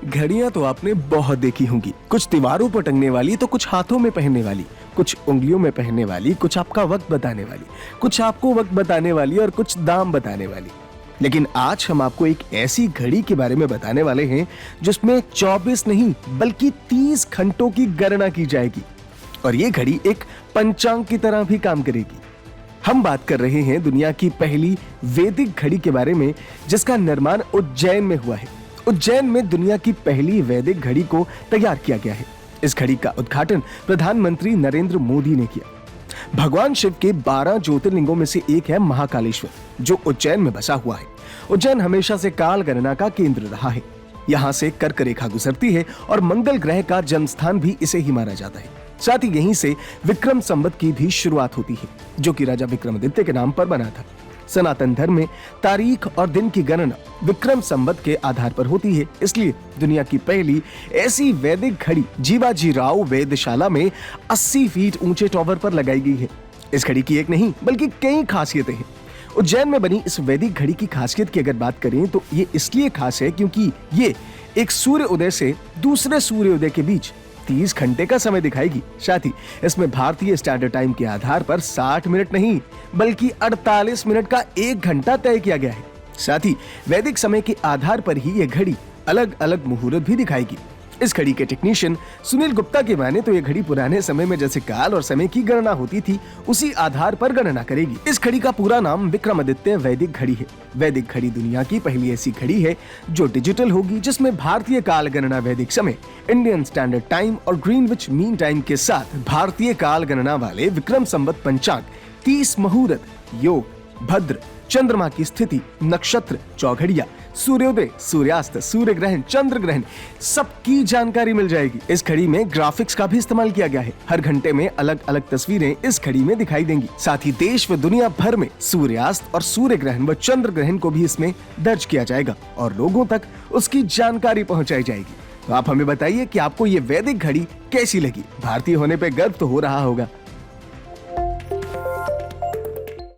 घड़ियां तो आपने बहुत देखी होंगी, कुछ दीवारों पर टंगने वाली तो कुछ हाथों में पहनने वाली, कुछ उंगलियों में पहनने वाली, कुछ आपका वक्त बताने वाली, कुछ आपको वक्त बताने वाली और कुछ दाम बताने वाली। लेकिन आज हम आपको एक ऐसी घड़ी के बारे में बताने वाले हैं जिसमें 24 नहीं बल्कि 30 घंटों की गणना की जाएगी और ये घड़ी एक पंचांग की तरह भी काम करेगी। हम बात कर रहे हैं दुनिया की पहली वैदिक घड़ी के बारे में जिसका निर्माण उज्जैन में हुआ है। उज्जैन में दुनिया की पहली वैदिक घड़ी को तैयार किया गया है। इस घड़ी का उद्घाटन प्रधानमंत्री नरेंद्र मोदी ने किया। भगवान शिव के 12 ज्योतिर्लिंगों में से एक है महाकालेश्वर, जो उज्जैन में बसा हुआ है। उज्जैन हमेशा से काल गणना का केंद्र रहा है। यहाँ से कर्क रेखा गुजरती है और मंगल ग्रह का जन्म स्थान भी इसे ही माना जाता है। साथ ही यहीं से विक्रम संवत की भी शुरुआत होती है, जो कि राजा विक्रमादित्य के नाम पर बना था। सनातन धर्म में तारीख और दिन की गणना विक्रम संवत के आधार पर होती है। इसलिए दुनिया की पहली ऐसी वैदिक घड़ी जीवाजी राव वेधशाला में 80 फीट ऊंचे टॉवर पर लगाई गई है। इस घड़ी की एक नहीं बल्कि कई खासियतें हैं। उज्जैन में बनी इस वैदिक घड़ी की खासियत की अगर बात करें तो ये इसलिए खास है क्योंकि ये एक सूर्य उदय से दूसरे सूर्य उदय के बीच 30 घंटे का समय दिखाएगी। साथ ही इसमें भारतीय स्टैंडर्ड टाइम के आधार पर 60 मिनट नहीं बल्कि 48 मिनट का 1 घंटा तय किया गया है। साथ ही वैदिक समय के आधार पर ही यह घड़ी अलग अलग मुहूर्त भी दिखाएगी। इस घड़ी के टेक्नीशियन सुनील गुप्ता की माने तो यह घड़ी पुराने समय में जैसे काल और समय की गणना होती थी उसी आधार पर गणना करेगी। इस घड़ी का पूरा नाम विक्रमादित्य वैदिक घड़ी है। वैदिक घड़ी दुनिया की पहली ऐसी घड़ी है जो डिजिटल होगी, जिसमें भारतीय काल गणना वैदिक समय, इंडियन स्टैंडर्ड टाइम और ग्रीनविच मीन टाइम के साथ भारतीय काल गणना वाले विक्रम संवत पंचांग, 30 मुहूर्त, योग, भद्र, चंद्रमा की स्थिति, नक्षत्र, चौघड़िया, सूर्योदय, सूर्यास्त, सूर्य ग्रहण, चंद्र ग्रहण सबकी जानकारी मिल जाएगी। इस घड़ी में ग्राफिक्स का भी इस्तेमाल किया गया है। हर घंटे में अलग अलग तस्वीरें इस घड़ी में दिखाई देंगी। साथ ही देश व दुनिया भर में सूर्यास्त और सूर्य ग्रहण व चंद्र ग्रहण को भी इसमें दर्ज किया जाएगा और लोगों तक उसकी जानकारी पहुंचाई जाएगी। तो आप हमें बताइए कि आपको ये वैदिक घड़ी कैसी लगी। भारतीय होने पे गर्व तो हो रहा होगा।